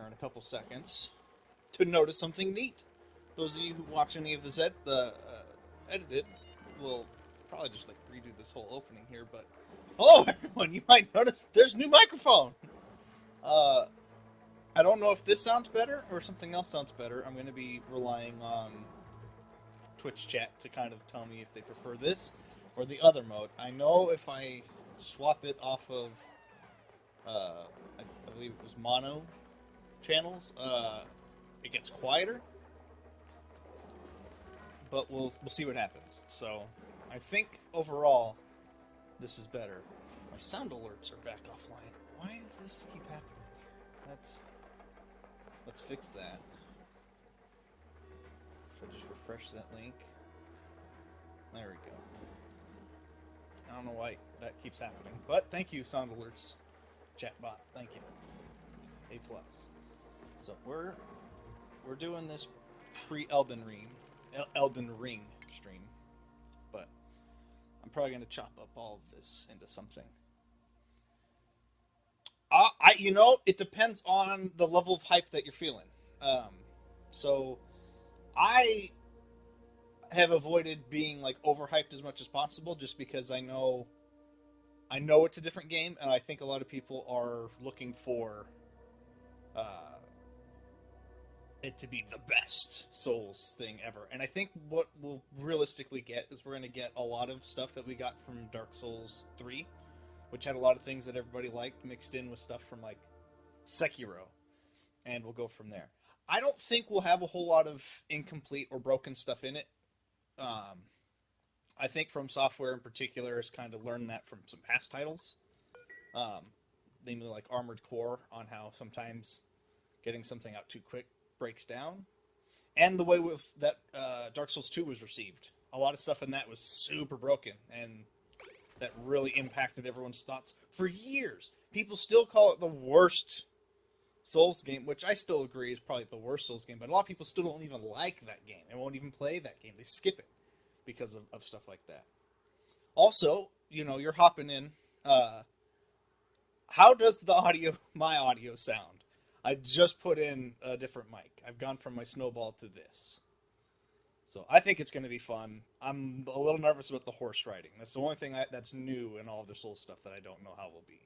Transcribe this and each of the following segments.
here in a couple seconds to notice something neat. Those of you who watch any of the edited will probably just like redo this whole opening here. But hello, everyone! You might notice there's a new microphone. Uh, I don't know if this sounds better or something else sounds better. I'm going to be relying on Twitch chat to kind of tell me if they prefer this or the other mode. I know if I swap it off of, I believe it was mono channels, it gets quieter, but we'll see what happens. So I think overall this is better. My sound alerts are back offline. Why does this keep happening here? Let's fix that. If I just refresh that link. There we go. I don't know why that keeps happening, but thank you, sound alerts, chatbot. Thank you. A plus. So we're doing this pre-Elden Ring stream, but I'm probably gonna chop up all of this into something. It depends on the level of hype that you're feeling. So I have avoided being like overhyped as much as possible, just because I know it's a different game, and I think a lot of people are looking for it to be the best Souls thing ever. And I think what we'll realistically get is we're going to get a lot of stuff that we got from Dark Souls 3, which had a lot of things that everybody liked mixed in with stuff from like Sekiro, and we'll go from there. I don't think we'll have a whole lot of incomplete or broken stuff in it. I think From Software in particular has kind of learned that from some past titles, um, namely like Armored Core, on how sometimes getting something out too quick breaks down, and the way with that Dark Souls 2 was received. A lot of stuff in that was super broken, and that really impacted everyone's thoughts for years. People still call it the worst Souls game, which I still agree is probably the worst Souls game, but a lot of people still don't even like that game and won't even play that game. They skip it because of stuff like that. Also, you're hopping in. How does my audio sound? I just put in a different mic. I've gone from my Snowball to this. So I think it's going to be fun. I'm a little nervous about the horse riding. That's the only thing that's new in all of the Soul stuff that I don't know how will be.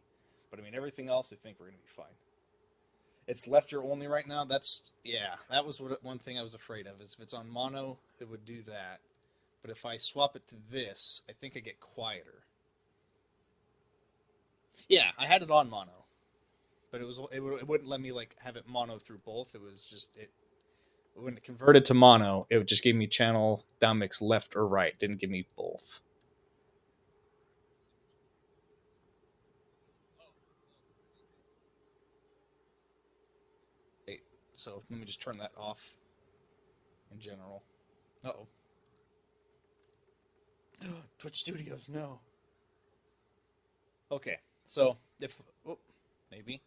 But I mean, everything else, I think we're going to be fine. It's left ear only right now. That was one thing I was afraid of. Is if it's on mono, it would do that. But if I swap it to this, I think I get quieter. Yeah, I had it on mono, but it wouldn't let me like have it mono through both. It was just when it converted to mono, it just gave me channel downmix left or right. Didn't give me both. Wait, so let me just turn that off in general. Uh-oh. Twitch Studios, no. Okay, so if maybe.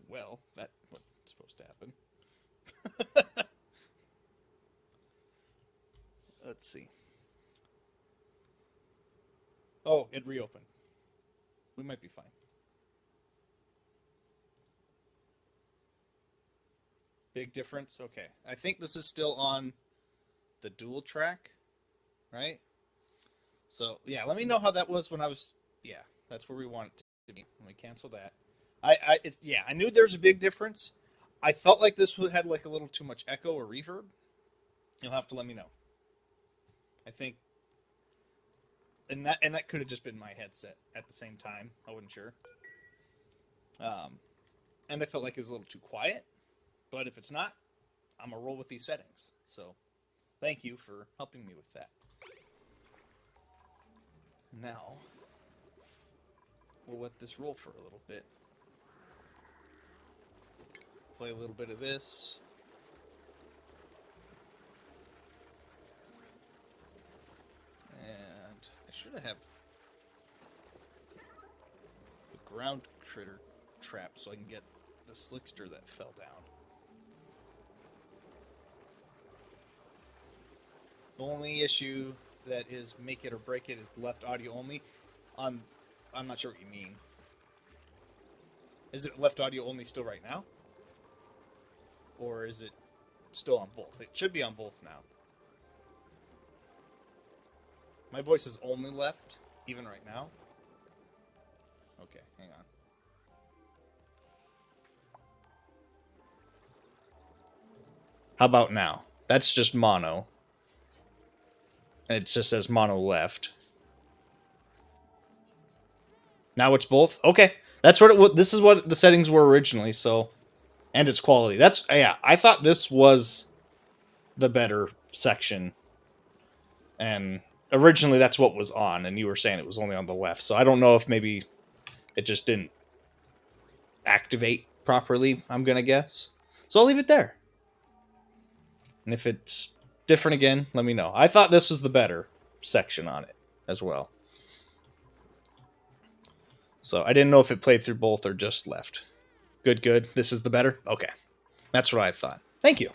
Well, that's what's supposed to happen. Let's see. Oh, it reopened. We might be fine. Big difference? Okay. I think this is still on the dual track, right? So, yeah, let me know how that was when I was... Yeah, that's where we want it to be. Let me cancel that. I knew there was a big difference. I felt like this had like a little too much echo or reverb. You'll have to let me know. I think... And that could have just been my headset at the same time. I wasn't sure. Um, and I felt like it was a little too quiet. But if it's not, I'm going to roll with these settings. So, thank you for helping me with that. Now, we'll let this roll for a little bit. Play a little bit of this. And I should have the ground critter trap so I can get the slickster that fell down. The only issue that is make it or break it is left audio only. I'm not sure what you mean. Is it left audio only still right now? Or is it still on both? It should be on both now. My voice is only left, even right now. Okay, hang on. How about now? That's just mono. And it just says mono left. Now it's both? Okay. That's what this is what the settings were originally, so and its quality. That's yeah, I thought this was the better section. And originally that's what was on, and you were saying it was only on the left. So I don't know if maybe it just didn't activate properly, I'm gonna guess. So I'll leave it there. And if it's different again, let me know. I thought this was the better section on it as well. So I didn't know if it played through both or just left. Good, good. This is the better? Okay. That's what I thought. Thank you.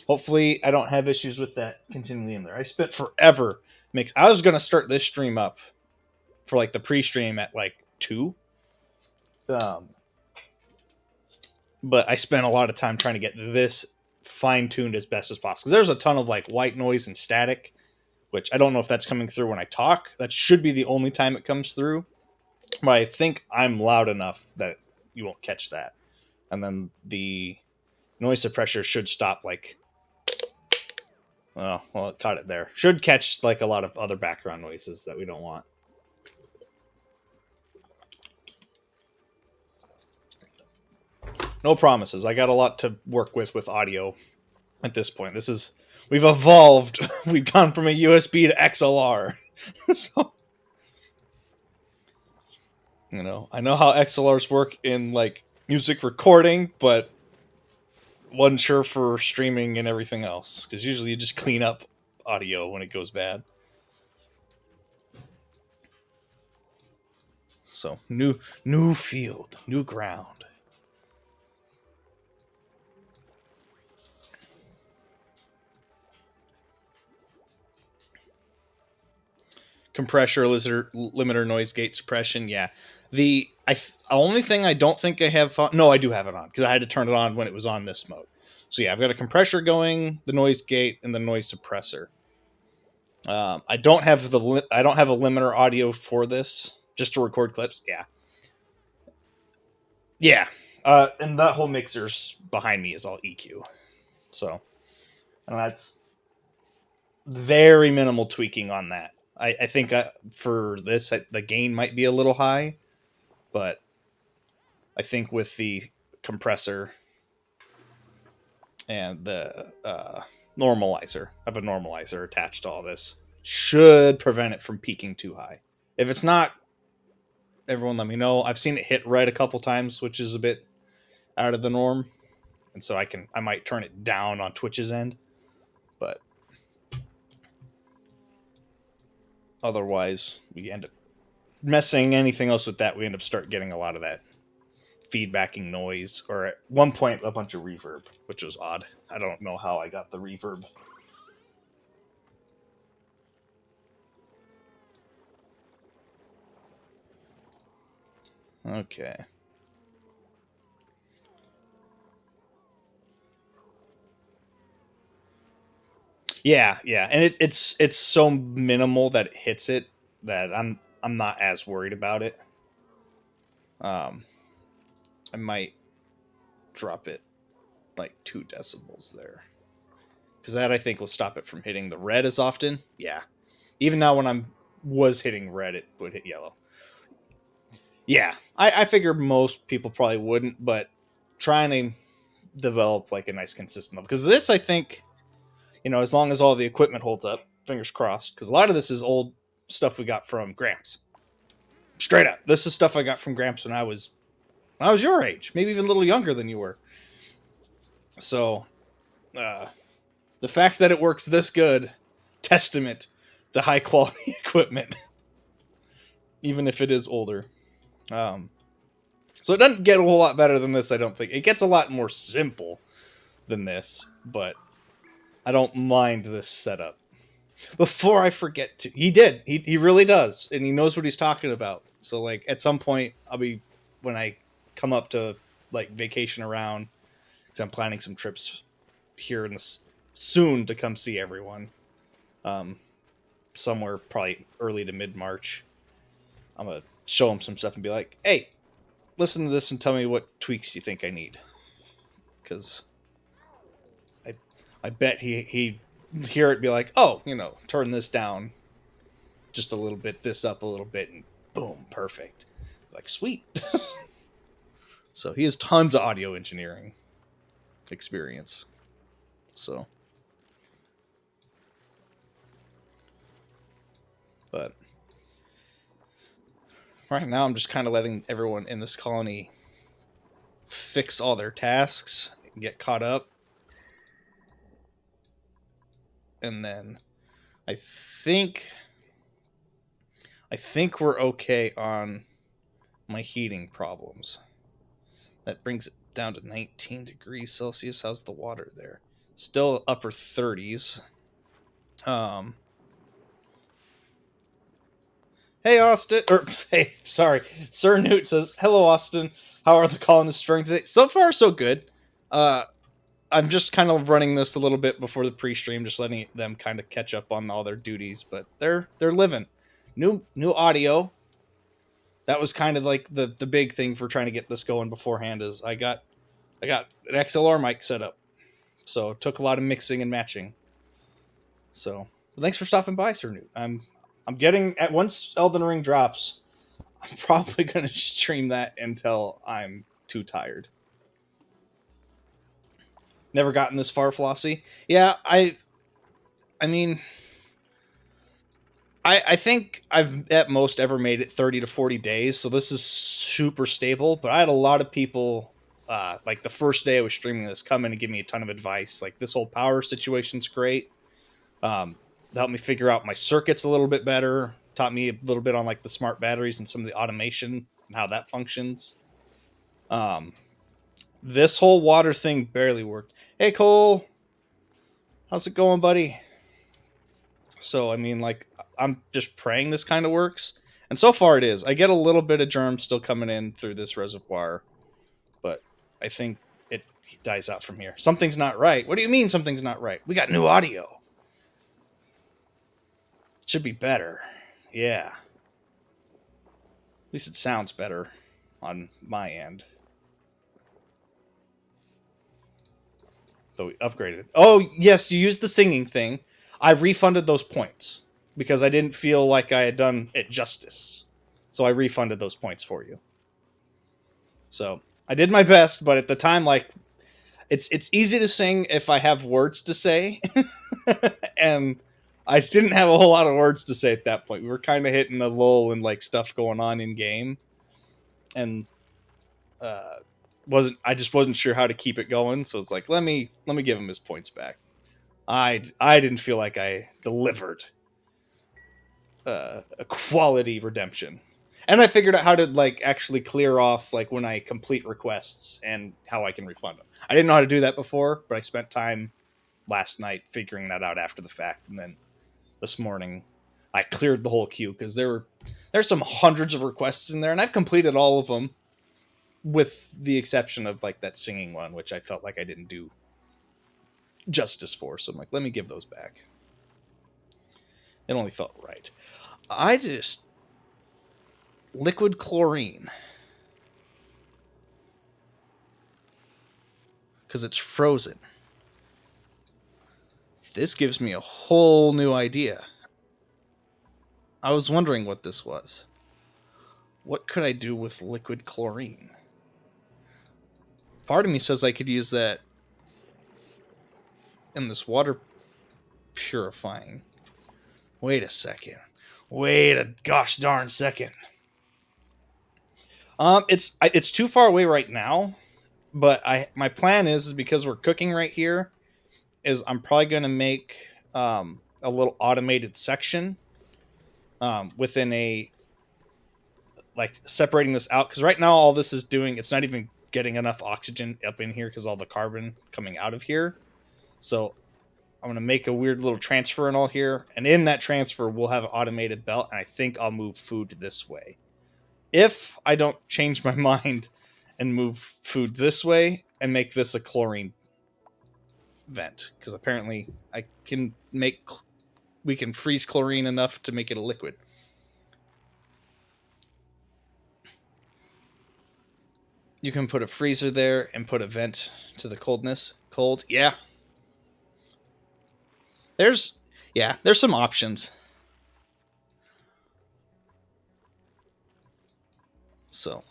Hopefully I don't have issues with that continually in there. I spent forever I was going to start this stream up for like the pre-stream at like 2. But I spent a lot of time trying to get this fine-tuned as best as possible. There's a ton of like white noise and static, which I don't know if that's coming through when I talk. That should be the only time it comes through. But I think I'm loud enough that you won't catch that. And then the noise suppressor should stop like... well, it caught it there. Should catch like a lot of other background noises that we don't want. No promises. I got a lot to work with audio at this point. We've evolved. We've gone from a USB to XLR. So, you know, I know how XLRs work in like music recording, but wasn't sure for streaming and everything else, because usually you just clean up audio when it goes bad. So new field, new ground. Compressor, limiter, noise gate suppression. Yeah, the only thing I don't think I have no, I do have it on because I had to turn it on when it was on this mode. So yeah, I've got a compressor going, the noise gate, and the noise suppressor. I don't have a limiter audio for this, just to record clips. Yeah. And that whole mixer's behind me is all EQ. So, and that's very minimal tweaking on that. I think for this, the gain might be a little high, but I think with the compressor and the normalizer, I have a normalizer attached to all this, should prevent it from peaking too high. If it's not, everyone let me know. I've seen it hit right a couple times, which is a bit out of the norm. And so I might turn it down on Twitch's end, but otherwise we end up messing anything else with that. We end up start getting a lot of that feedbacking noise, or at one point a bunch of reverb, which was odd. I don't know how I got the reverb. Okay. Yeah, and it's so minimal that it hits it that I'm not as worried about it. I might drop it like 2 decibels there, because that I think will stop it from hitting the red as often. Yeah, even now when I was hitting red, it would hit yellow. Yeah, I figure most people probably wouldn't, but trying to develop like a nice consistent level, because this I think, you know, as long as all the equipment holds up, fingers crossed, because a lot of this is old stuff we got from Gramps. Straight up, this is stuff I got from Gramps when I was your age, maybe even a little younger than you were. So, the fact that it works this good, testament to high quality equipment, even if it is older. So it doesn't get a whole lot better than this, I don't think. It gets a lot more simple than this, but I don't mind this setup. Before I forget to, he really does, and he knows what he's talking about. So like at some point when I come up to like vacation around because I'm planning some trips here in the soon to come see everyone. Um, somewhere probably early to mid March. I'm gonna show him some stuff and be like, "Hey, listen to this and tell me what tweaks you think I need." Because I, I bet he hear it and be like, "Oh, turn this down just a little bit, this up a little bit, and boom, perfect." Like, sweet. So he has tons of audio engineering experience. So, but right now I'm just kind of letting everyone in this colony fix all their tasks, get caught up, and then I think I think we're okay on my heating problems. That brings it down to 19 degrees Celsius. How's the water there? Still upper 30s. Um, hey, Austin. Or, hey, sorry. Sir Newt says, hello, Austin. How are the colonists doing today? So far, so good. Uh, I'm just kind of running this a little bit before the pre-stream, just letting them kind of catch up on all their duties, but they're living. New audio. That was kind of like the big thing for trying to get this going beforehand is I got an XLR mic set up. So it took a lot of mixing and matching. So thanks for stopping by, Sir Newt. I'm getting at once Elden Ring drops, I'm probably gonna stream that until I'm too tired. Never gotten this far, Flossie. Yeah, I mean I think I've at most ever made it 30 to 40 days, so this is super stable, but I had a lot of people like the first day I was streaming this come in and give me a ton of advice. Like, this whole power situation's great. Helped me figure out my circuits a little bit better. Taught me a little bit on like the smart batteries and some of the automation and how that functions. Um, this whole water thing barely worked. Hey Cole, how's it going, buddy? So I mean, like, I'm just praying this kind of works, and so far it is. I get a little bit of germs still coming in through this reservoir, but I think it dies out from here. Something's not right. What do you mean something's not right? We got new audio. It should be better. Yeah. At least it sounds better on my end. But we upgraded. Oh, yes, you used the singing thing. I refunded those points because I didn't feel like I had done it justice. So I refunded those points for you. So I did my best, but at the time, like, it's easy to sing if I have words to say. And I didn't have a whole lot of words to say at that point. We were kind of hitting a lull and like stuff going on in game. And I just wasn't sure how to keep it going, so it's like, let me give him his points back. I didn't feel like I delivered a quality redemption, and I figured out how to like actually clear off like when I complete requests and how I can refund them. I didn't know how to do that before, but I spent time last night figuring that out after the fact, and then this morning I cleared the whole queue because there's some hundreds of requests in there, and I've completed all of them, with the exception of like that singing one, which I felt like I didn't do justice for. So I'm like, let me give those back. It only felt right. I just liquid chlorine because it's frozen. This gives me a whole new idea. I was wondering what this was. What could I do with liquid chlorine? Part of me says I could use that in this water purifying. Wait a second. Wait a gosh darn second. It's too far away right now, but my plan is because we're cooking right here, is I'm probably going to make a little automated section within a, like, separating this out, because right now all this is doing, it's not even getting enough oxygen up in here because all the carbon coming out of here. So I'm going to make a weird little transfer and all here, and in that transfer we'll have an automated belt, and I think I'll move food this way if I don't change my mind and move food this way and make this a chlorine vent, because apparently we can freeze chlorine enough to make it a liquid. You can put a freezer there and put a vent to the cold. Yeah. There's some options. So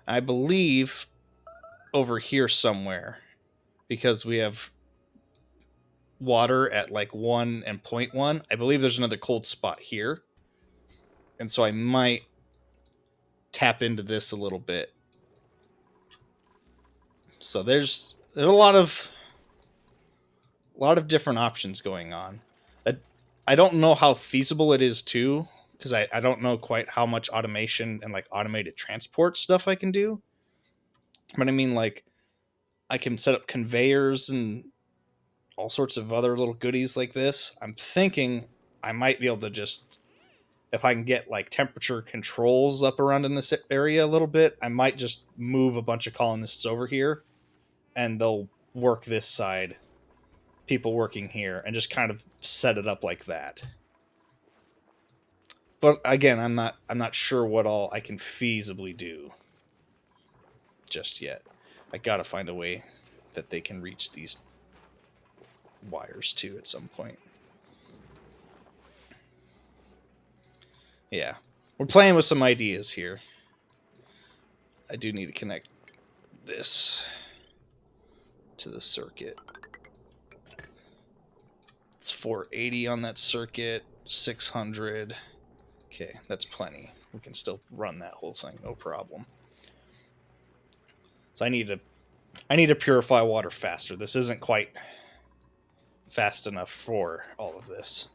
I believe over here somewhere, because we have water at like 1 and 0.1, I believe there's another cold spot here. And so I might tap into this a little bit. So there's a lot of different options going on. I don't know how feasible it is too, because I don't know quite how much automation and like automated transport stuff I can do. But I mean, like, I can set up conveyors and all sorts of other little goodies like this. I'm thinking I might be able to just, if I can get like temperature controls up around in this area a little bit, I might just move a bunch of colonists over here and they'll work this side, people working here, and just kind of set it up like that. But again, I'm not sure what all I can feasibly do just yet. I gotta find a way that they can reach these wires too at some point. Yeah. We're playing with some ideas here. I do need to connect this to the circuit. It's 480 on that circuit, 600. Okay, that's plenty. We can still run that whole thing, no problem. So I need to purify water faster. This isn't quite fast enough for all of this,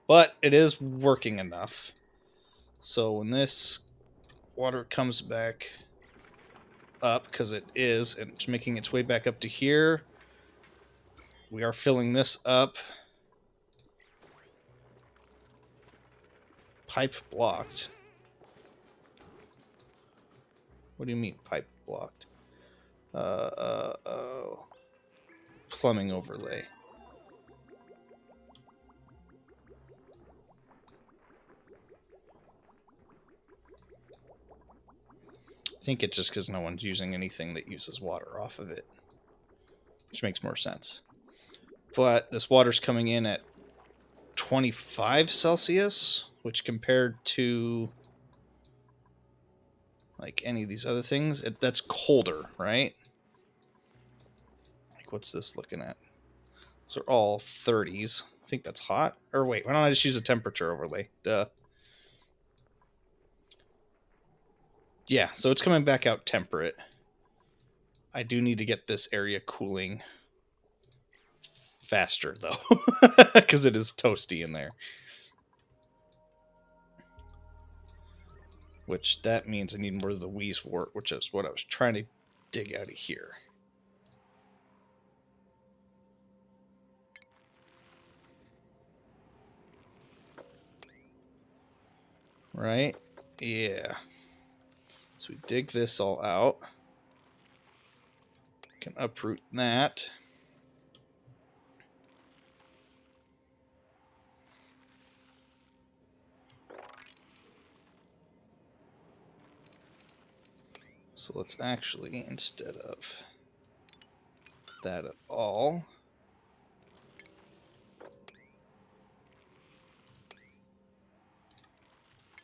but it is working enough. So when this water comes back up, because it is, and it's making its way back up to here, we are filling this up. Pipe blocked. What do you mean pipe blocked? Plumbing overlay. I think it's just because no one's using anything that uses water off of it, which makes more sense. But this water's coming in at 25 Celsius, which compared to like any of these other things, that's colder, right? Like, what's this looking at? Those are all 30s. I think that's hot. Or wait, why don't I just use a temperature overlay? Duh. Yeah, so it's coming back out temperate. I do need to get this area cooling faster, though, because it is toasty in there. Which that means I need more of the wheezewort, which is what I was trying to dig out of here. Right? Yeah. So we dig this all out. Can uproot that. So let's actually, instead of that at all,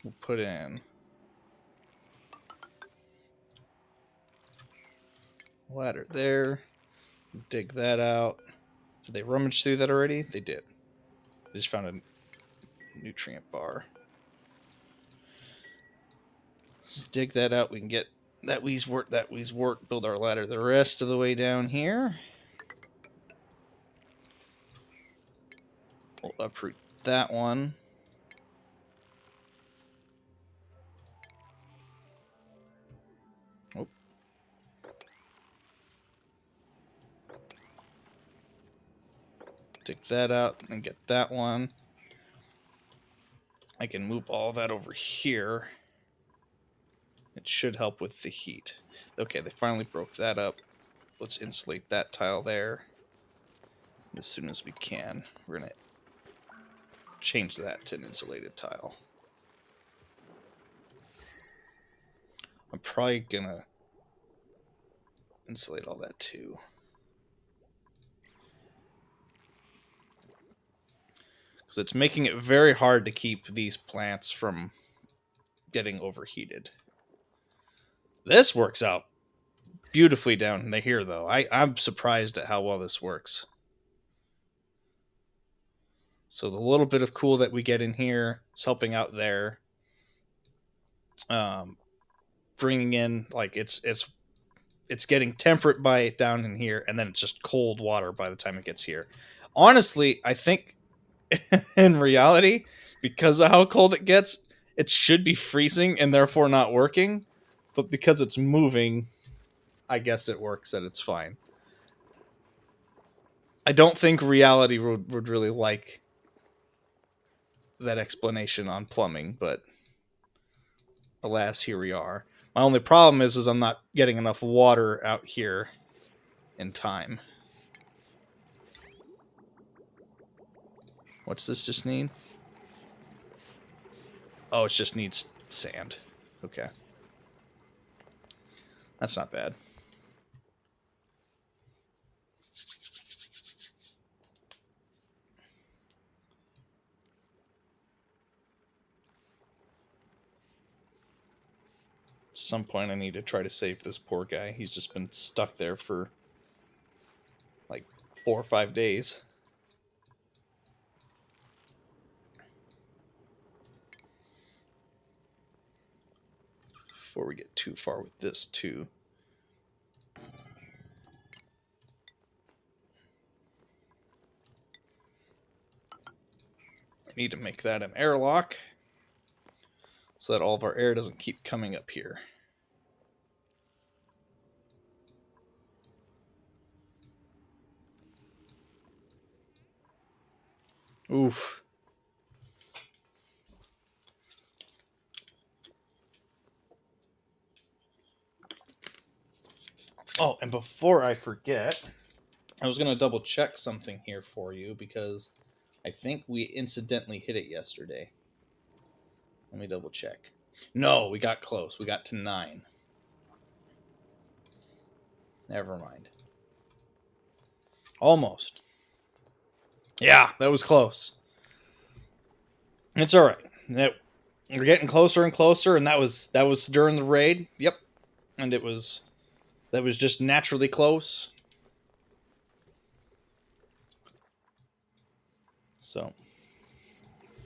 we'll put in ladder there. Dig that out. Did they rummage through that already? They did. I just found a nutrient bar. Let's dig that out. We can get that wheezewort, build our ladder the rest of the way down here. We'll uproot that one. Oh. Dig that out and get that one. I can move all that over here. should help with the heat. Okay, they finally broke that up. Let's insulate that tile there. As soon as we can, we're going to change that to an insulated tile. I'm probably going to insulate all that too. Because it's making it very hard to keep these plants from getting overheated. This works out beautifully down here, though. I'm surprised at how well this works. So the little bit of cool that we get in here is helping out there. Bringing in, like, it's getting temperate by it down in here, and then it's just cold water by the time it gets here. Honestly, I think in reality, because of how cold it gets, it should be freezing and therefore not working. But because it's moving, I guess it works and it's fine. I don't think reality would really like that explanation on plumbing, but alas, here we are. My only problem is I'm not getting enough water out here in time. What's this just need? Oh, it just needs sand. Okay. That's not bad. At some point I need to try to save this poor guy. He's just been stuck there for like 4 or 5 days. Before we get too far with this too. I need to make that an airlock so that all of our air doesn't keep coming up here. Oof. Oh, and before I forget, I was going to double check something here for you because I think we incidentally hit it yesterday. Let me double check. No, we got close. We got to 9. Never mind. Almost. Yeah, that was close. It's all right. We're getting closer and closer, and that was during the raid. Yep, and that was just naturally close. So,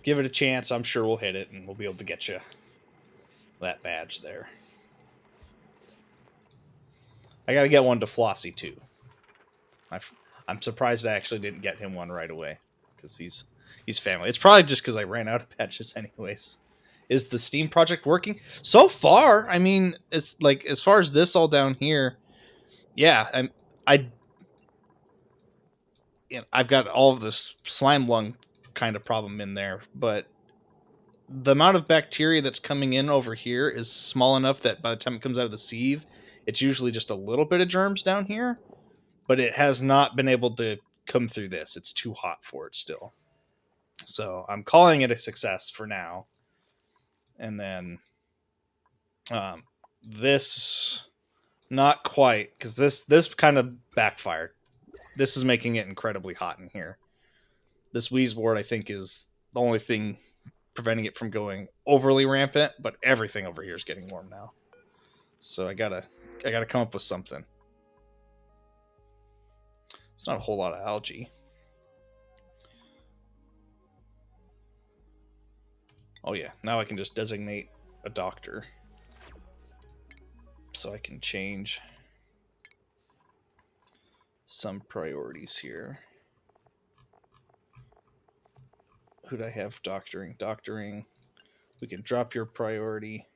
give it a chance. I'm sure we'll hit it, and we'll be able to get you that badge there. I got to get one to Flossie too. I'm surprised I actually didn't get him one right away because he's family. It's probably just because I ran out of patches anyways. Is the Steam project working? So far, I mean, it's like as far as this all down here, yeah, I've got all of this slime lung kind of problem in there, but the amount of bacteria that's coming in over here is small enough that by the time it comes out of the sieve, it's usually just a little bit of germs down here, but it has not been able to come through this. It's too hot for it still. So I'm calling it a success for now. And then this, not quite, because this kind of backfired. This is making it incredibly hot in here. This wheeze wart, I think, is the only thing preventing it from going overly rampant, but everything over here is getting warm now. So I gotta come up with something. It's not a whole lot of algae. Oh yeah, now I can just designate a doctor. So I can change some priorities here. Who'd I have doctoring? Doctoring. We can drop your priority.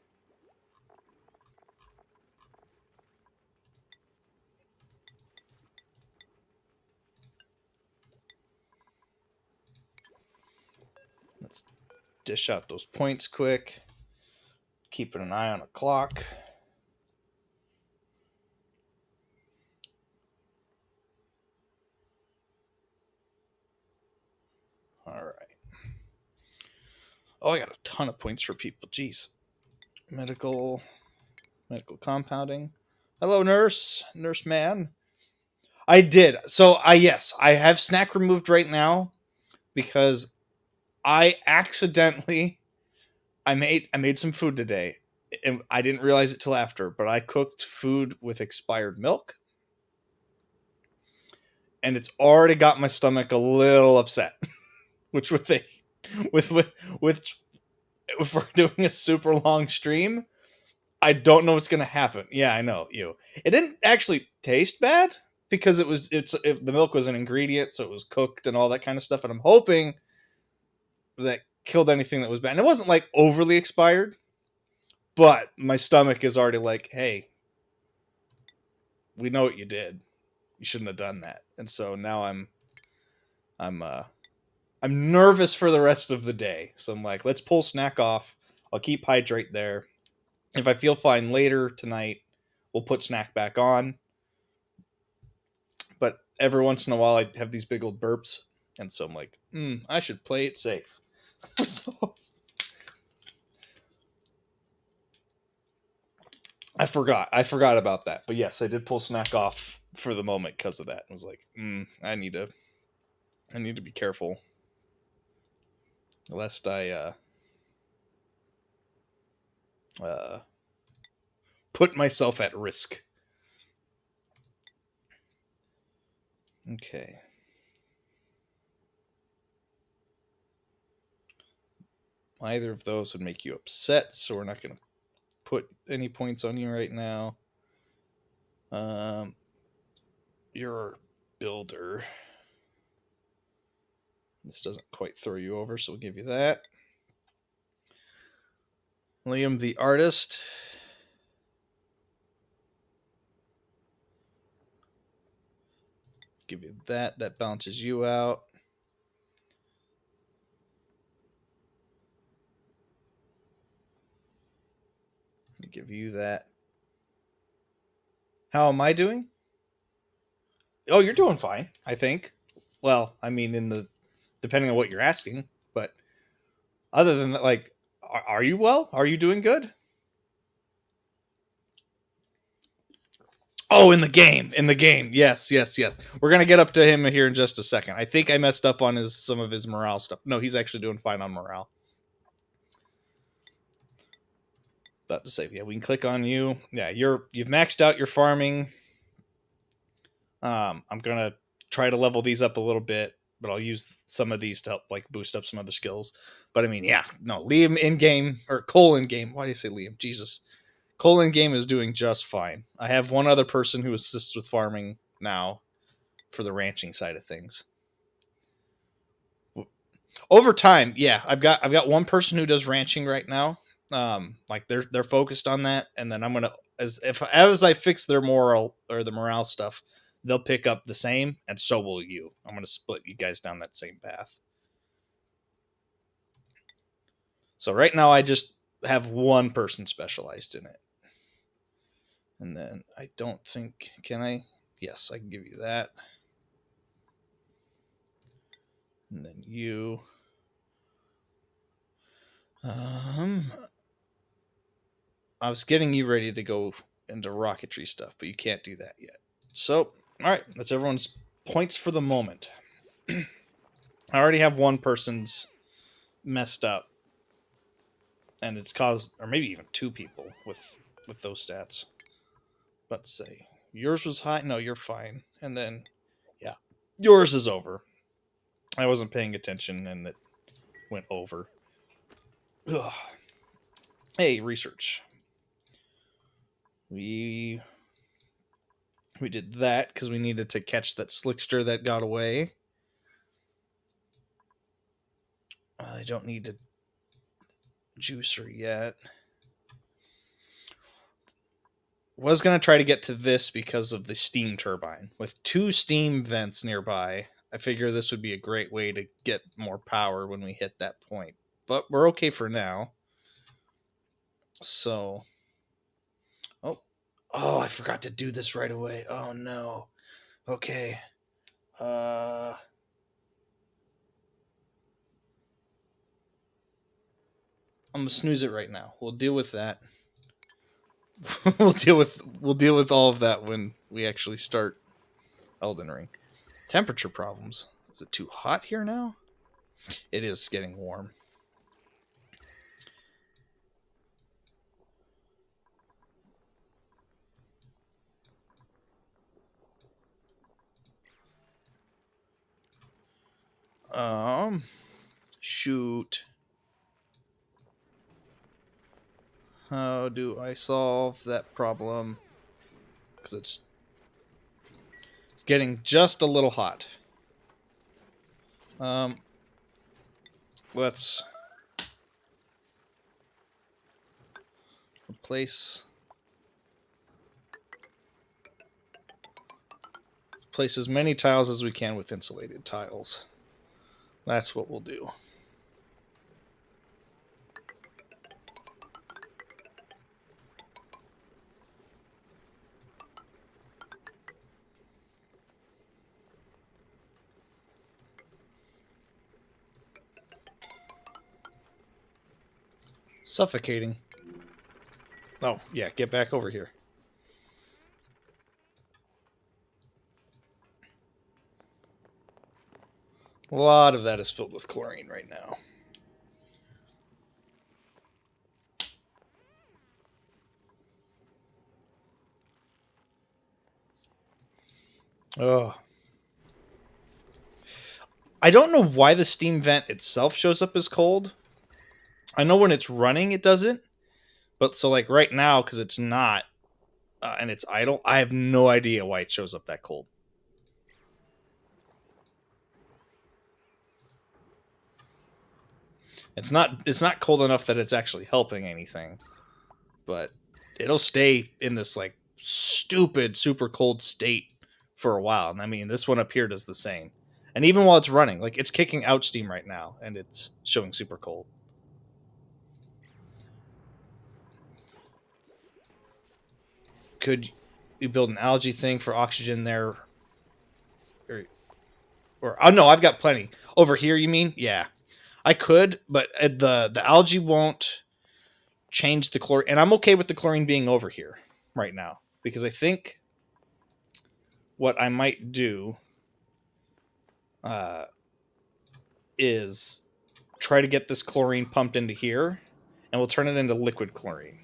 Let's dish out those points quick. Keeping an eye on a clock. Oh, I got a ton of points for people. Jeez. Medical compounding. Hello, nurse man. I did. So yes, I have snack removed right now because I accidentally I made some food today, and I didn't realize it till after, but I cooked food with expired milk, and it's already got my stomach a little upset. Which with a with if we're doing a super long stream, I don't know what's gonna happen. Yeah, I know you. It didn't actually taste bad because the milk was an ingredient, so it was cooked and all that kind of stuff. And I'm hoping that killed anything that was bad. And it wasn't like overly expired, but my stomach is already like, hey, we know what you did. You shouldn't have done that. And so now I'm I'm nervous for the rest of the day. So I'm like, let's pull snack off. I'll keep hydrate there. If I feel fine later tonight, we'll put snack back on. But every once in a while, I have these big old burps, and so I'm like, I should play it safe. So I forgot about that. But yes, I did pull snack off for the moment because of that. I was like, I need to be careful, lest I uh, put myself at risk. Okay. Either of those would make you upset, so we're not going to put any points on you right now. You're a builder. This doesn't quite throw you over, so we'll give you that. Liam, the artist. Give you that. That balances you out. Give you that. How am I doing? Oh, you're doing fine, I think. Well, I mean, depending on what you're asking, but other than that, like, are you well? Are you doing good? Oh, in the game, yes, yes, yes. We're gonna get up to him here in just a second. I think I messed up on some of his morale stuff. No, he's actually doing fine on morale. About to say, yeah, we can click on you. Yeah, you've maxed out your farming. I'm gonna try to level these up a little bit, but I'll use some of these to help like boost up some other skills. But I mean, yeah, no, Liam in game or Cole in game. Why do you say Liam? Jesus, Cole in game is doing just fine. I have one other person who assists with farming now for the ranching side of things. Over time, yeah, I've got one person who does ranching right now. Like they're focused on that, and then I'm gonna as I fix their moral or the morale stuff, they'll pick up the same, and so will you. I'm gonna split you guys down that same path. So right now, I just have one person specialized in it, and then I don't think can I. Yes, I can give you that, and then you. Um, I was getting you ready to go into rocketry stuff, but you can't do that yet. So, all right, that's everyone's points for the moment. I already have one person's messed up, and it's caused, or maybe even two people with those stats. Let's say yours was high. No, you're fine. And then, yeah, yours is over. I wasn't paying attention, and it went over. Ugh. Hey, research. We we did that because we needed to catch that slickster that got away. I don't need to juicer yet. Was going to try to get to this because of the steam turbine. With two steam vents nearby, I figure this would be a great way to get more power when we hit that point. But we're okay for now. So, oh, I forgot to do this right away. Oh no. Okay. Uh I'm gonna snooze it right now. We'll deal with that. we'll deal with all of that when we actually start Elden Ring. Temperature problems. Is it too hot here now? It is getting warm. Shoot. How do I solve that problem? Because it's getting just a little hot. Let's replace as many tiles as we can with insulated tiles. That's what we'll do. Suffocating. Oh, yeah, get back over here. A lot of that is filled with chlorine right now. Oh. I don't know why the steam vent itself shows up as cold. I know when it's running it doesn't, but so like right now because it's not and it's idle, I have no idea why it shows up that cold. It's not cold enough that it's actually helping anything, but it'll stay in this like stupid super cold state for a while. And I mean, this one up here does the same. And even while it's running, like it's kicking out steam right now and it's showing super cold. Could you build an algae thing for oxygen there? Or oh no, I've got plenty. Over here, you mean? Yeah. I could, but the algae won't change the chlorine, and I'm okay with the chlorine being over here right now because I think what I might do uh, is try to get this chlorine pumped into here, and we'll turn it into liquid chlorine.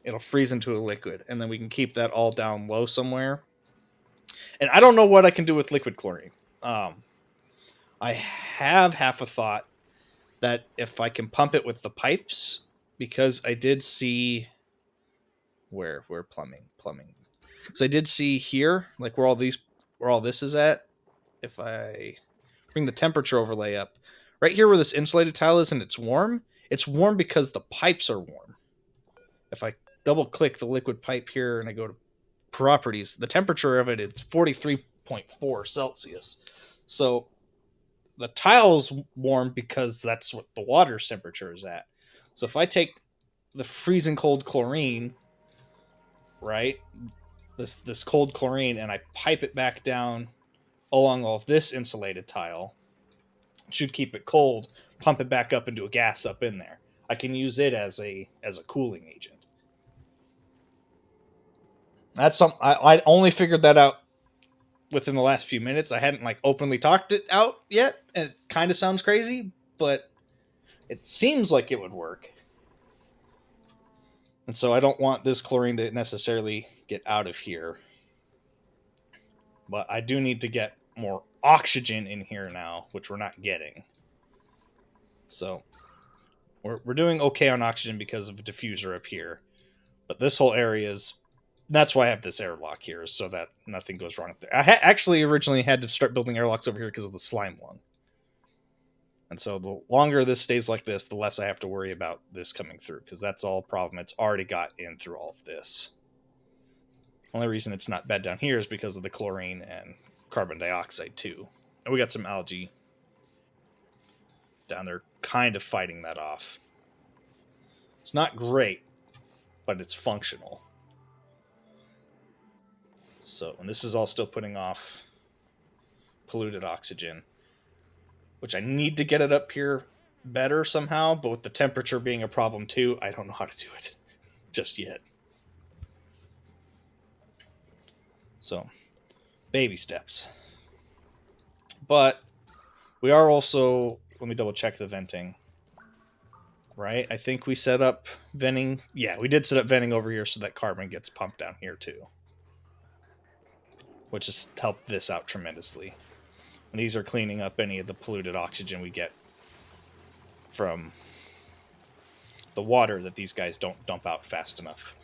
It'll freeze into a liquid, and then we can keep that all down low somewhere. And I don't know what I can do with liquid chlorine. I have half a thought that if I can pump it with the pipes, because I did see where plumbing. Because I did see here, like where all this is at. If I bring the temperature overlay up, right here where this insulated tile is and it's warm because the pipes are warm. If I double click the liquid pipe here and I go to properties, the temperature of it is 43.4 Celsius. So the tile's warm because that's what the water's temperature is at. So if I take the freezing cold chlorine, right, this cold chlorine, and I pipe it back down along all of this insulated tile, it should keep it cold, pump it back up into a gas up in there. I can use it as a cooling agent. That's some I only figured that out within the last few minutes. I hadn't like openly talked it out yet, and it kind of sounds crazy, but it seems like it would work. And so I don't want this chlorine to necessarily get out of here. But I do need to get more oxygen in here now, which we're not getting. So we're doing okay on oxygen because of a diffuser up here. But this whole area is... That's why I have this airlock here, so that nothing goes wrong up there. I actually originally had to start building airlocks over here because of the slime lung. And so the longer this stays like this, the less I have to worry about this coming through, because that's all problem it's already got in through all of this. Only reason it's not bad down here is because of the chlorine and carbon dioxide too. And we got some algae down there kind of fighting that off. It's not great, but it's functional. So, and this is all still putting off polluted oxygen, which I need to get it up here better somehow, but with the temperature being a problem too, I don't know how to do it just yet. So, baby steps. But we are also, let me double check the venting. Right? I think we set up venting. Yeah, we did set up venting over here so that carbon gets pumped down here too, which has helped this out tremendously. And these are cleaning up any of the polluted oxygen we get from the water that these guys don't dump out fast enough.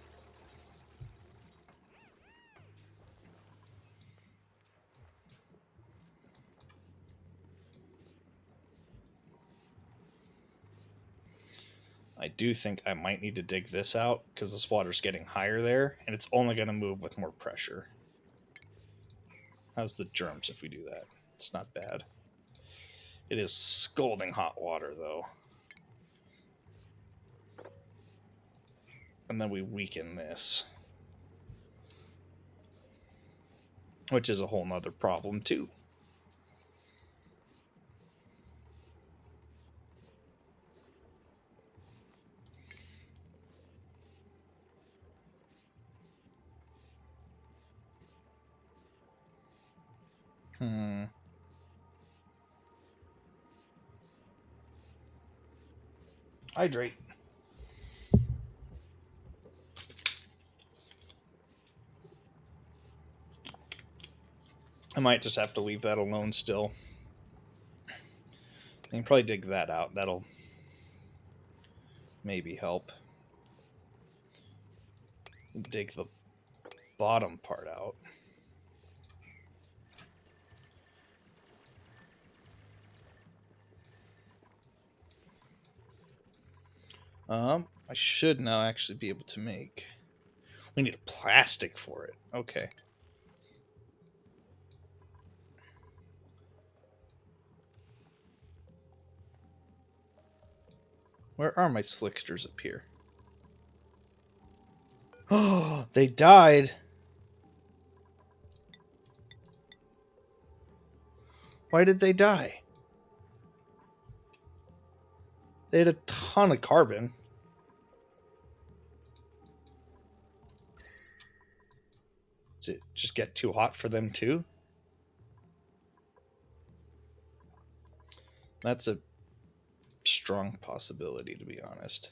I do think I might need to dig this out because this water's getting higher there, and it's only going to move with more pressure. How's the germs if we do that? It's not bad. It is scalding hot water, though. And then we weaken this, which is a whole nother problem, too. Hmm. Hydrate. I might just have to leave that alone still. I can probably dig that out. That'll maybe help. Dig the bottom part out. I should now actually be able to make. We need a plastic for it. Okay. Where are my slicksters up here? Oh, they died. Why did they die? They had a ton of carbon. Did it just get too hot for them too? That's a strong possibility, to be honest.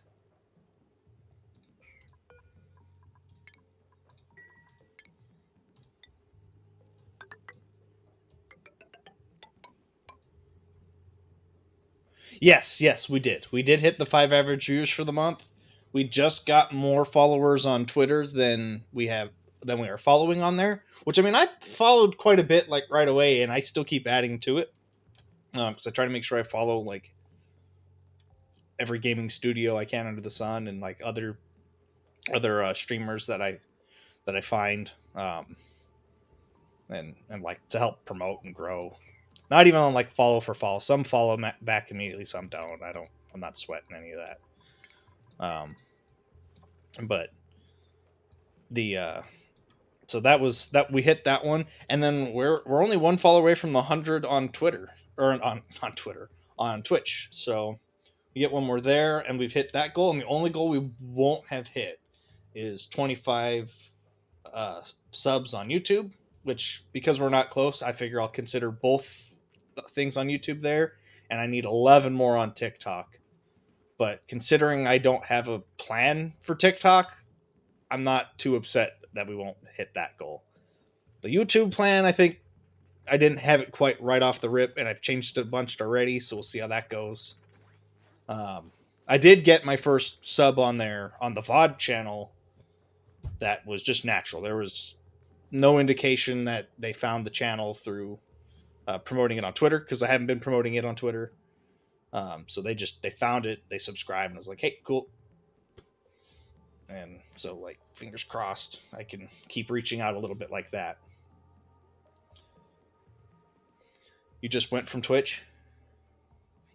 Yes, we did. We did hit the 5 average views for the month. We just got more followers on Twitter than we are following on there. Which I mean, I followed quite a bit like right away, and I still keep adding to it because I try to make sure I follow like every gaming studio I can under the sun and like other streamers that I find and like to help promote and grow. Not even on like follow for follow. Some follow back immediately, some don't. I'm not sweating any of that. But the so that was that we hit that one, and then we're only one follow away from the 100 on Twitter or on Twitter on Twitch. So we get one more there, and we've hit that goal. And the only goal we won't have hit is 25 subs on YouTube. Which because we're not close, I figure I'll consider both things on YouTube there, and I need 11 more on TikTok. But considering I don't have a plan for TikTok, I'm not too upset that we won't hit that goal. The YouTube plan, I think I didn't have it quite right off the rip, and I've changed it a bunch already, so we'll see how that goes. I did get my first sub on there on the VOD channel that was just natural. There was no indication that they found the channel through promoting it on Twitter because I haven't been promoting it on Twitter. So they found it, they subscribed, and I was like, hey, cool. And so like fingers crossed, I can keep reaching out a little bit like that. You just went from Twitch?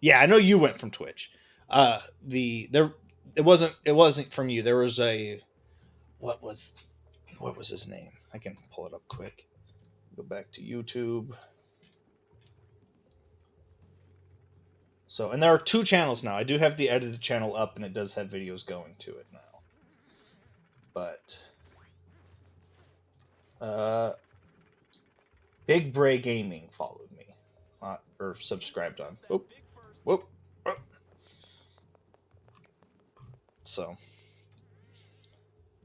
Yeah, I know you went from Twitch. It wasn't from you. There was a what was his name? I can pull it up quick. Go back to YouTube. So, and there are 2 channels now. I do have the edited channel up, and it does have videos going to it now. But Big Bray Gaming followed me, or subscribed on. Whoop, whoop, whoop. So,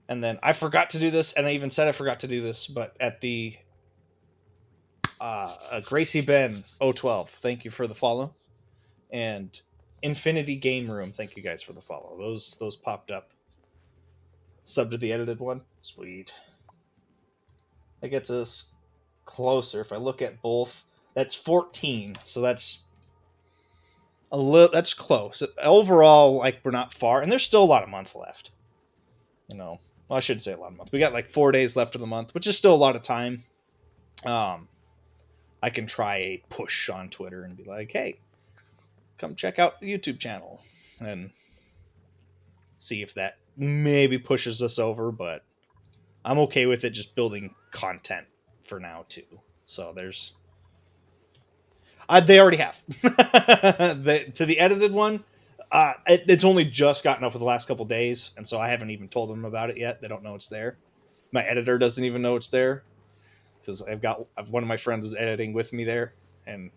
and then I forgot to do this, and I even said I forgot to do this, but at the Gracie Ben 012, thank you for the follow, and Infinity Game Room, thank you guys for the follow. Those popped up. Sub to the edited one, sweet. That gets us closer. If I look at both, that's 14, so that's that's close. Overall, like, we're not far, and there's still a lot of month left. Well, I shouldn't say a lot of month. We got like 4 days left of the month, which is still a lot of time. I can try a push on Twitter and be like, hey, come check out the YouTube channel and see if that maybe pushes us over, but I'm okay with it just building content for now too. So there's they already have to the edited one. It's only just gotten up for the last couple days, and so I haven't even told them about it yet. They don't know it's there. My editor doesn't even know it's there because one of my friends is editing with me there, and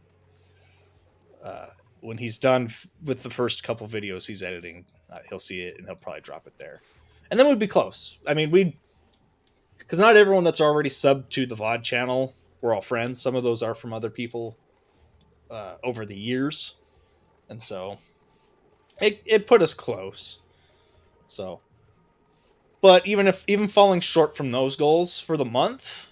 when he's done with the first couple videos he's editing, he'll see it and he'll probably drop it there, and then we'd be close. I mean, because not everyone that's already subbed to the VOD channel, we're all friends. Some of those are from other people over the years, and so it put us close. So, but even falling short from those goals for the month,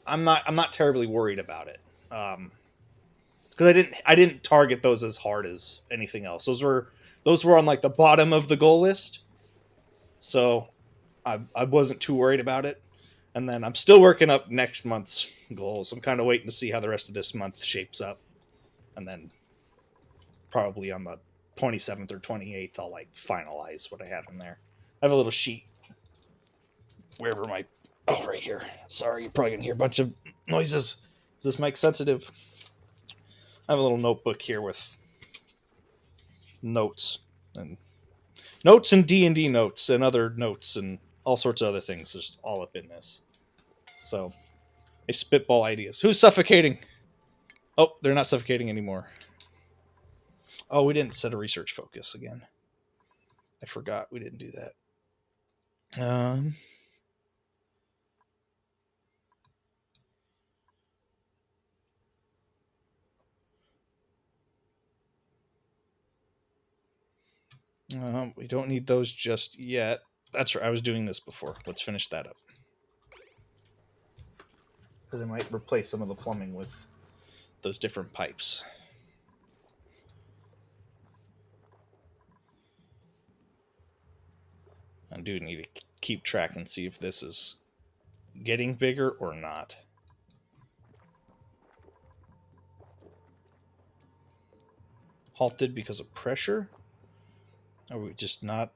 I'm not terribly worried about it. Because I didn't target those as hard as anything else. Those were on like the bottom of the goal list, so I wasn't too worried about it. And then I'm still working up next month's goals. I'm kind of waiting to see how the rest of this month shapes up, and then probably on the 27th or 28th I'll like finalize what I have in there. I have a little sheet wherever my right here. Sorry, you're probably gonna hear a bunch of noises. Is this mic sensitive? I have a little notebook here with notes and D&D notes and other notes and all sorts of other things just all up in this. So I spitball ideas. Who's suffocating? Oh, they're not suffocating anymore. Oh, we didn't set a research focus again. I forgot we didn't do that. We don't need those just yet. That's right. I was doing this before. Let's finish that up. Because I might replace some of the plumbing with those different pipes. I do need to keep track and see if this is getting bigger or not. Halted because of pressure? Are we just not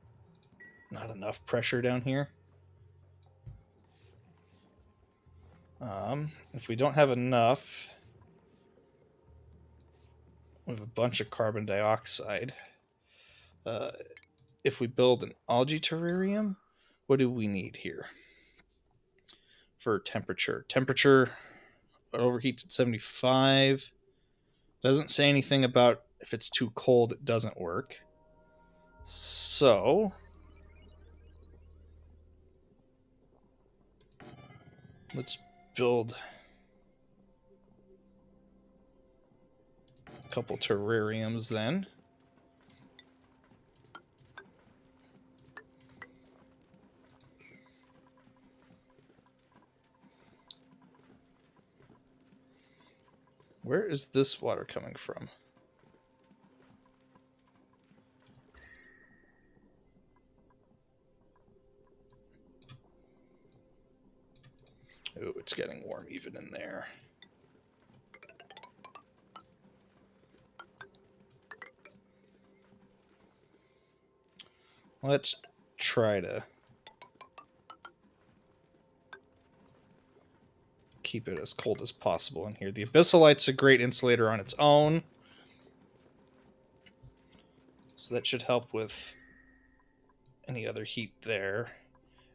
enough pressure down here? If we don't have enough, we have a bunch of carbon dioxide. If we build an algae terrarium, what do we need here? For temperature. Temperature overheats at 75. Doesn't say anything about if it's too cold, it doesn't work. So let's build a couple terrariums then. Where is this water coming from? Oh, it's getting warm even in there. Let's try to keep it as cold as possible in here. The Abyssalite's a great insulator on its own. So that should help with any other heat there.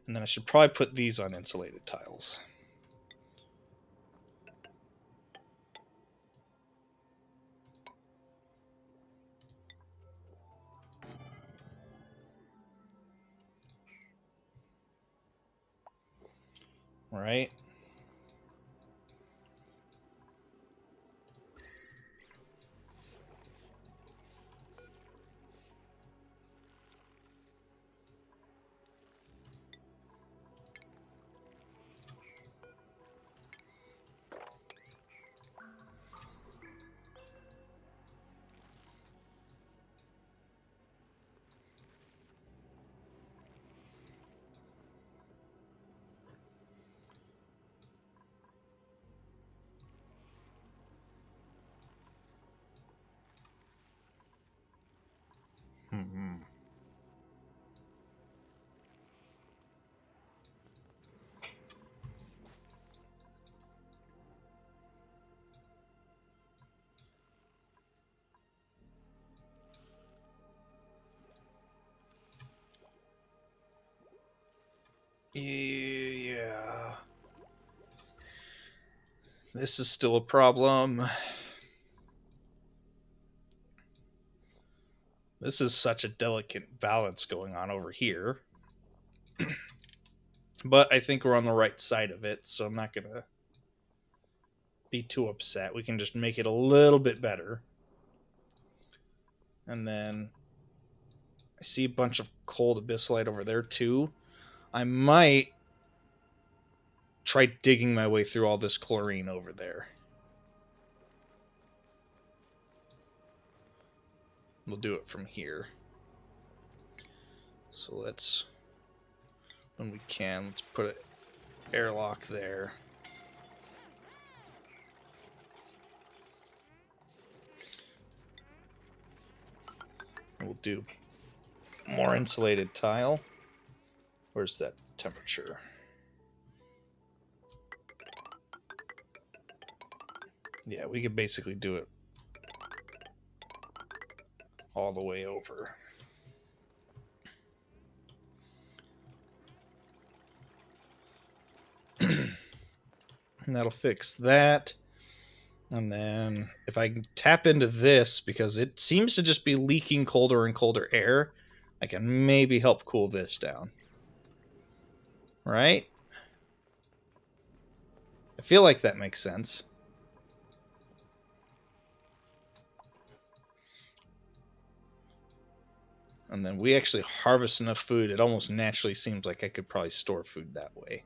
And then I should probably put these on insulated tiles. Right? Mm-hmm. Yeah. This is still a problem. This is such a delicate balance going on over here. But I think we're on the right side of it, so I'm not going to be too upset. We can just make it a little bit better. And then I see a bunch of cold abyssite over there too. I might try digging my way through all this chlorine over there. We'll do it from here. So let's, when we can, let's put an airlock there. And we'll do more insulated tile. Where's that temperature? Yeah, we could basically do it all the way over. And that'll fix that. And then if I can tap into this, because it seems to just be leaking colder and colder air, I can maybe help cool this down. Right? I feel like that makes sense. And then we actually harvest enough food, it almost naturally seems like I could probably store food that way.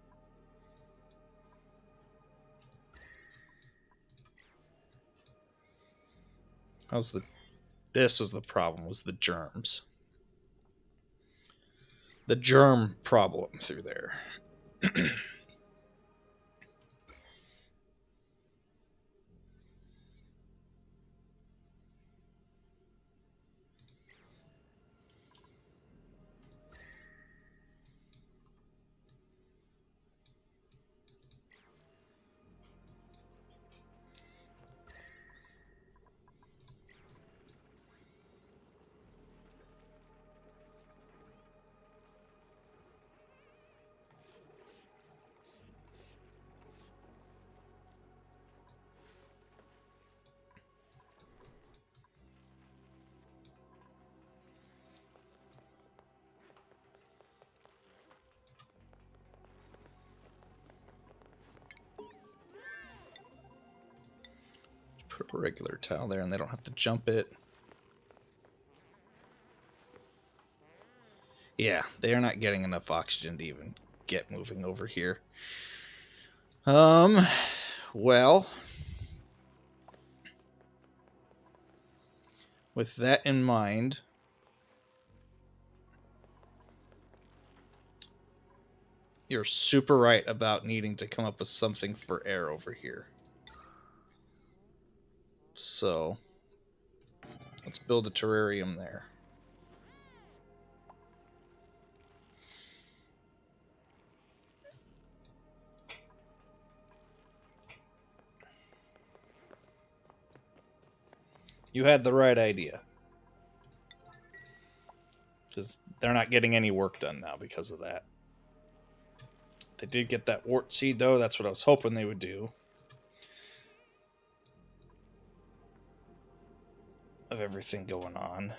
This was the problem, was the germs. The germ problem through there. Put a regular tile there and they don't have to jump it. Yeah, they are not getting enough oxygen to even get moving over here. Well, with that in mind, you're super right about needing to come up with something for air over here. So, let's build a terrarium there. You had the right idea. they're not getting any work done now because of that. They did get that wart seed, though. That's what I was hoping they would do. Of everything going on.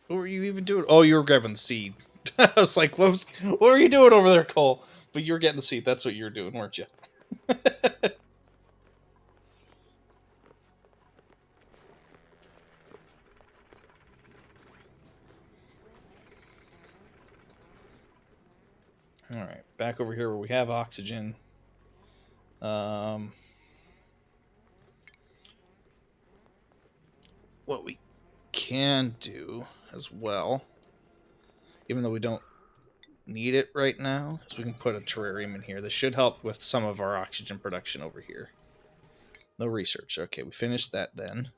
What were you even doing? Oh, you were grabbing the seed. I was like, what were you doing over there, Cole? But you were getting the seed. That's what you were doing, weren't you? All right, back over here where we have oxygen. What we can do as well, even though we don't need it right now, is we can put a terrarium in here. This should help with some of our oxygen production over here. No research. Okay, we finished that then.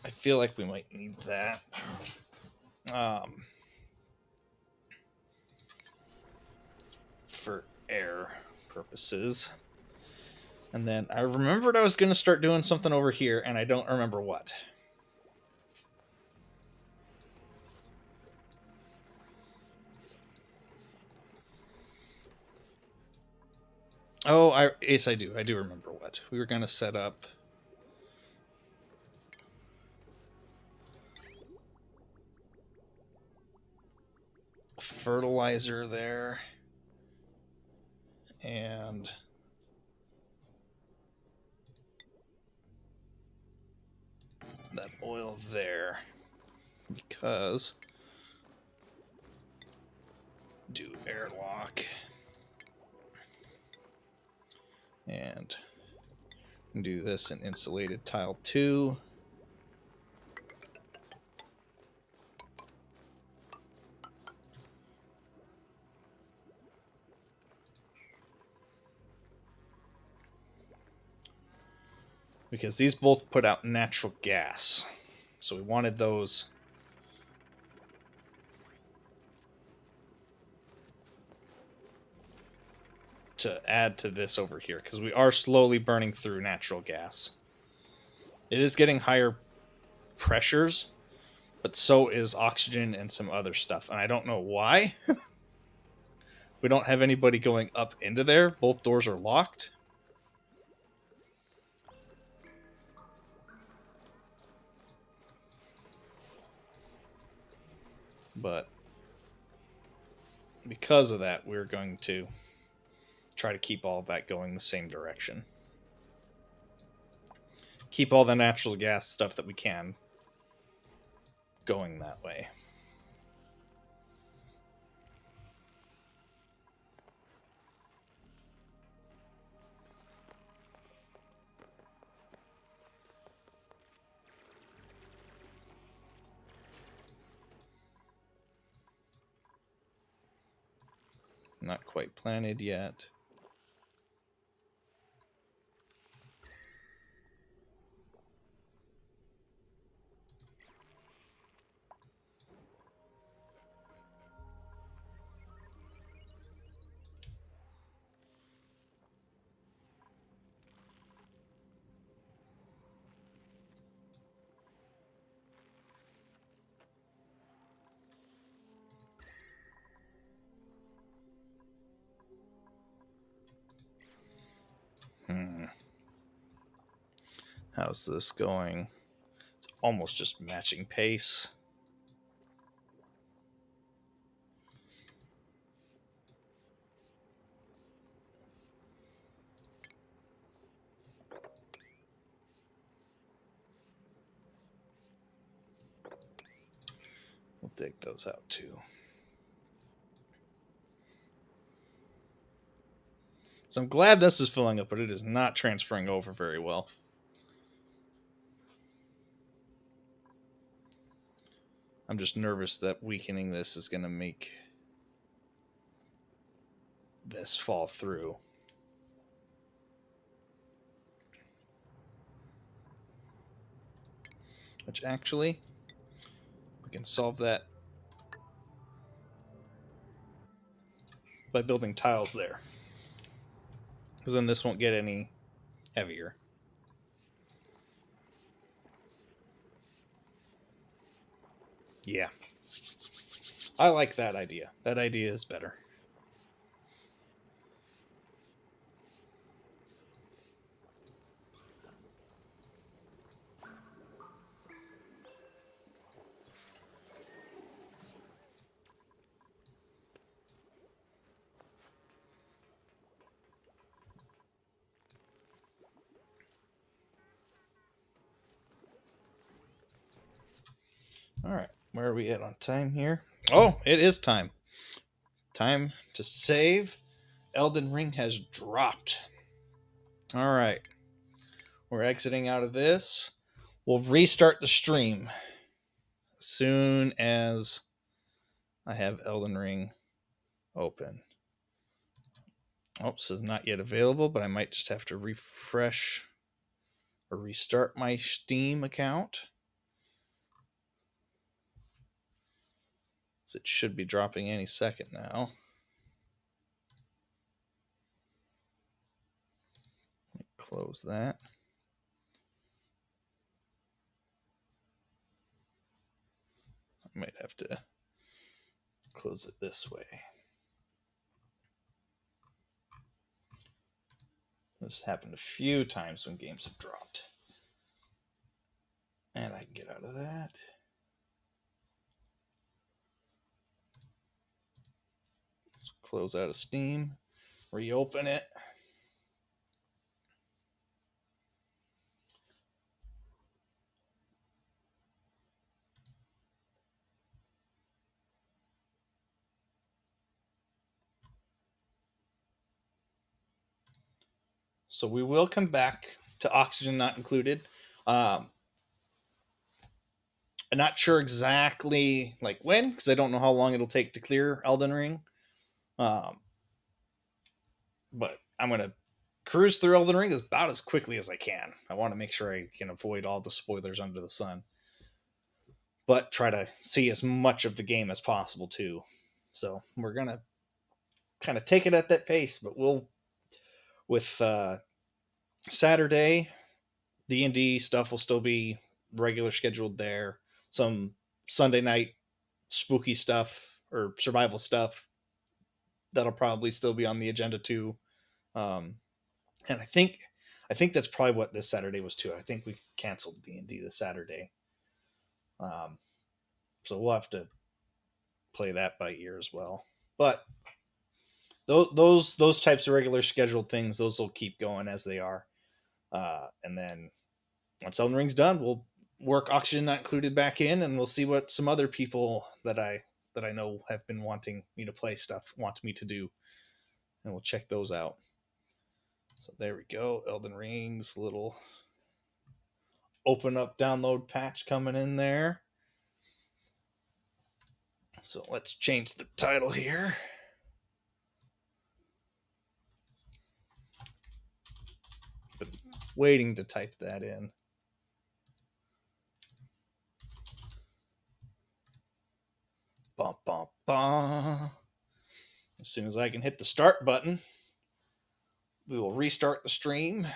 I feel like we might need that. For air purposes. And then I remembered I was going to start doing something over here, and I don't remember what. Oh, yes, I do. I do remember what. We were going to set up fertilizer there. And that oil there. Because do airlock. And do this in insulated tile 2. Because these both put out natural gas. So we wanted those to add to this over here, because we are slowly burning through natural gas. It is getting higher pressures, but so is oxygen and some other stuff, and I don't know why. We don't have anybody going up into there. Both doors are locked. But because of that, we're going to try to keep all of that going the same direction. Keep all the natural gas stuff that we can going that way. Not quite planted yet. How's this going? It's almost just matching pace. dig those out too. So I'm glad this is filling up, but it is not transferring over very well. I'm just nervous that weakening this is going to make this fall through. Which actually, we can solve that by building tiles there. Because then this won't get any heavier. Yeah. I like that idea. That idea is better. All right. Where are we at on time here? Oh, it is time. Time to save. Elden Ring has dropped. All right. We're exiting out of this. We'll restart the stream as soon as I have Elden Ring open. Oh, it says not yet available, but I might just have to refresh or restart my Steam account. So it should be dropping any second now. Close that. I might have to close it this way. This happened a few times when games have dropped. And I can get out of that. Let's close out of Steam. Reopen it. So we will come back to Oxygen Not Included. I'm not sure exactly like when, because I don't know how long it'll take to clear Elden Ring. But I'm gonna cruise through Elden Ring about as quickly as I can. I want to make sure I can avoid all the spoilers under the sun, but try to see as much of the game as possible too. So we're gonna kind of take it at that pace, but we'll with Saturday D&D stuff will still be regular scheduled there. Some Sunday night spooky stuff or survival stuff that'll probably still be on the agenda too. And I think that's probably what this Saturday was too. I think we canceled D&D this Saturday. Um, so we'll have to play that by ear as well. But those types of regular scheduled things, those will keep going as they are. And then once Elden Ring's done, we'll work Oxygen Not Included back in, and we'll see what some other people that I know have been wanting me to play stuff want me to do, and we'll check those out. So there we go. Elden Ring's little open up download patch coming in there. So let's change the title here. Been waiting to type that in. Bum, bum, bum. As soon as I can hit the start button, we will restart the stream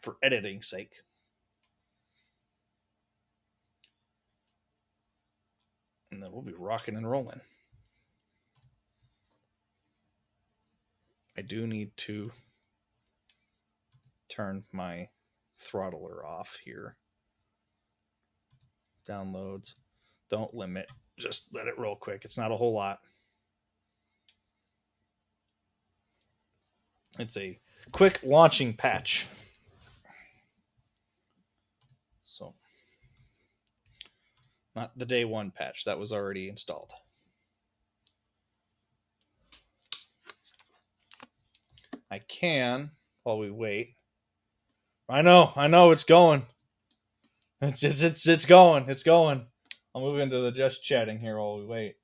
for editing's sake. And then we'll be rocking and rolling. I do need to turn my throttler off here. Downloads. Don't limit. Just let it roll quick. It's not a whole lot. It's a quick launching patch. So Not the day one patch. That was already installed. I can, while we wait. I know, it's going. It's going. It's going. I'll move into the just chatting here while we wait.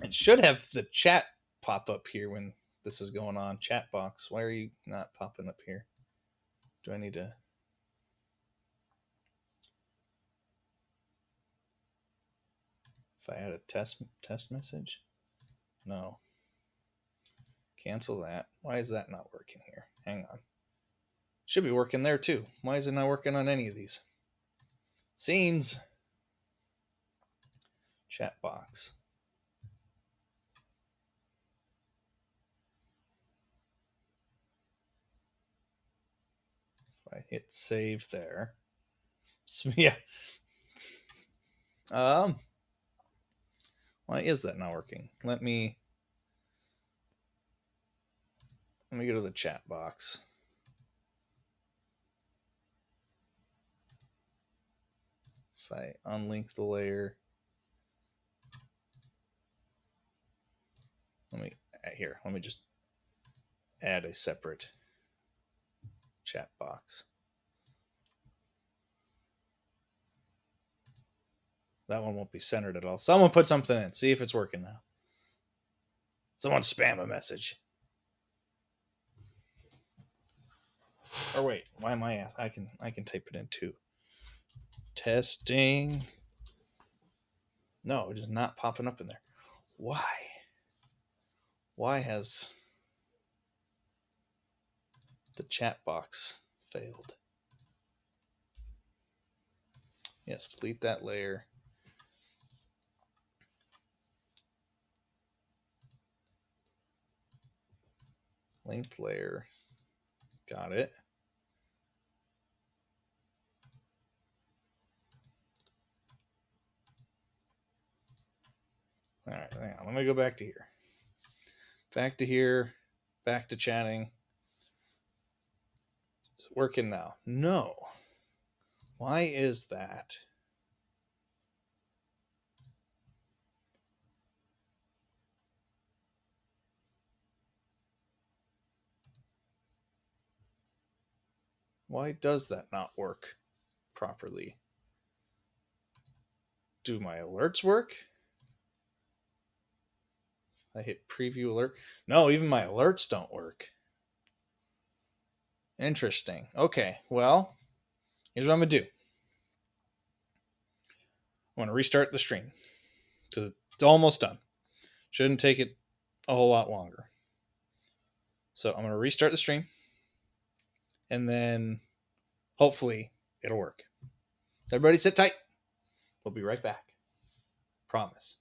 It should have the chat pop up here when this is going on. Chat box. Why are you not popping up here? Do I need to? If I add a test message? No. Cancel that. Why is that not working here? Hang on. Should be working there too. Why is it not working on any of these? Scenes. Chat box. If I hit save there. So, yeah. Why is that not working? Let me go to the chat box. If I unlink the layer, let me just add a separate chat box. That one won't be centered at all. Someone put something in. See if it's working now. Someone spam a message. Or wait, why am I? I can type it in too. Testing. No, it is not popping up in there. Why? Why has the chat box failed? Yes, delete that layer. Linked layer. Got it. All right, hang on. Let me go back to here. Back to here. Back to chatting. Is it working now? No. Why is that? Why does that not work properly? Do my alerts work? I hit preview alert. No, even my alerts don't work. Interesting. Okay, well, here's what I'm going to do. I'm going to restart the stream because it's almost done. Shouldn't take it a whole lot longer. So I'm going to restart the stream and then hopefully it'll work. Everybody sit tight. We'll be right back. Promise.